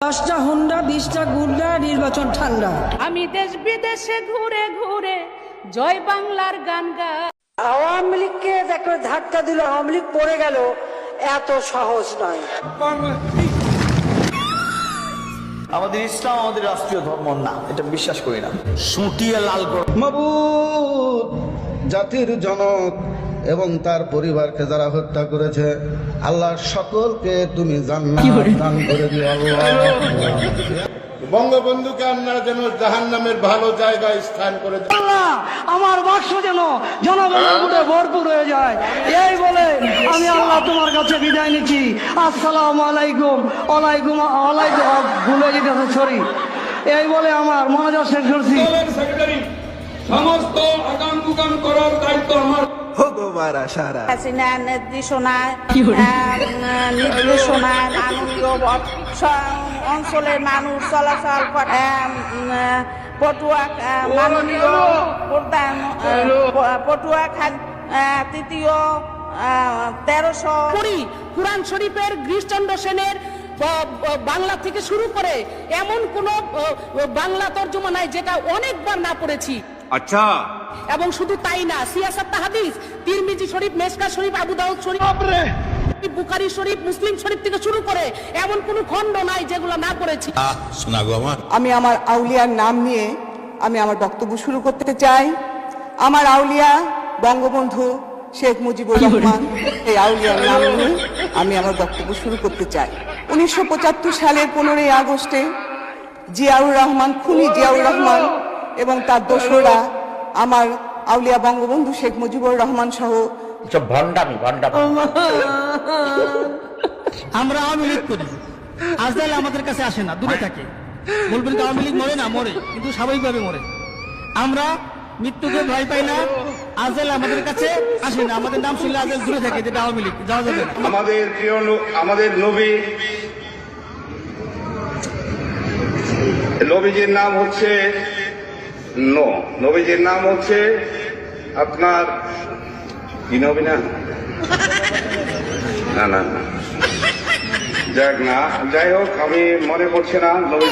10টা হুন্ডা 20টা গুন্ডা, নির্বাচন ঠান্ডা। আমি দেশ বিদেশে ঘুরে ঘুরে জয় বাংলার গান গাই। আওয়ামী লীগকে দেখো ধাক্কা দিল, আওয়ামী লীগ পড়ে গেল, এত সহজ নয়। আমাদের ইসলাম আমাদের রাষ্ট্রীয় ধর্ম না, এটা বিশ্বাস করি না। সুটিয়ে লাল মাবুদ, জাতির জনক এবং তার পরিবারকে যারা হত্যা করেছে, আল্লাহ সকলকে তুমি জান্নাত দান করে দিও আল্লাহ। বঙ্গবন্ধুকে আপনারা যেন জাহান্নামের ভালো জায়গায় স্থান করে দেন। আল্লাহ, আমার বাক্স যেন জনগণের ভোটে ভরপুর হয়ে যায়, এই বলে আমি আল্লাহ তোমার কাছে বিদায় নিচ্ছি। আসসালামু আলাইকুম। ওয়ালাইকুম ওয়ালাইকুম, ভুলে যেতেছে সরি, এই বলে আমার মনোযোগ শেষ করছি। সেক্রেটারি, সমস্ত আগাম গুগাম করার দায়িত্ব আমার। হাসিনা নির্দেশনায় মাননীয় অঞ্চলের মানুষ চলাচল করে। পটুয়া মাননীয় প্রধান পটুয়া তৃতীয় 1300 কুরআন শরীফের গিরিশচন্দ্র সেনের বাংলা থেকে শুরু করে এমন কোন বাংলা তর্জমা নাই যেটা অনেকবার না পড়েছি। আচ্ছা, এবং শুধু তাই না, সিয়াসাত হাদিস, তিরমিজি শরীফ, মেশকা শরীফ, আবু দাউদ শরীফ, বুখারী শরীফ, মুসলিম শরীফ থেকে শুরু করে এমন কোন খণ্ড নাই যেগুলো না পড়েছি। আমি আমার আউলিয়ার নাম নিয়ে আমি আমার বক্তব্য শুরু করতে চাই। আমার আউলিয়া বঙ্গবন্ধু শেখ মুজিবুর রহমান, এই আউলিয়ার নাম নিয়ে আমি আমার বক্তব্য শুরু করতে চাই। 1975 সালের 15ই আগস্টে জিয়াউর রহমান, খুনি জিয়াউর রহমান এবং তার দোসররা আমার আউলিয়া বঙ্গবন্ধু শেখ মুজিবুর রহমান সহ আমরা আওয়ামী লীগ করি, আজরাইল আমাদের কাছে আসে না, দূরে থাকে। বলবেন আওয়ামী লীগ মরে না, মরে, কিন্তু স্বাভাবিকভাবে মরে। আমরা মৃত্যুকে ভয় পাই না, আজরাইল আমাদের কাছে আসে না, আমাদের নাম শুনলে আজরাইল দূরে থাকে, যেটা আওয়ামী লীগ যাওয়া যাবে না। আমাদের প্রিয় আমাদের নবীজির নাম হচ্ছে নবীজির নাম হচ্ছে আপনার কি নবী না না না না যাক না, যাই হোক, আমি মনে পড়ছে না। নবী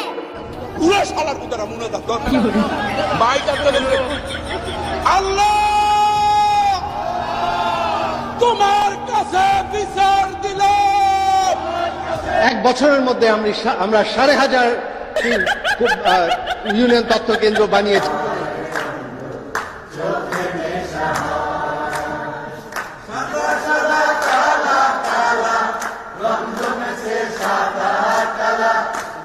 আল্লাহ তোমার কাছে বিচার দিলাম। এক বছরের মধ্যে আমরা 5,500 ইউনিয়ন তথ্য কেন্দ্র বানিয়েছি।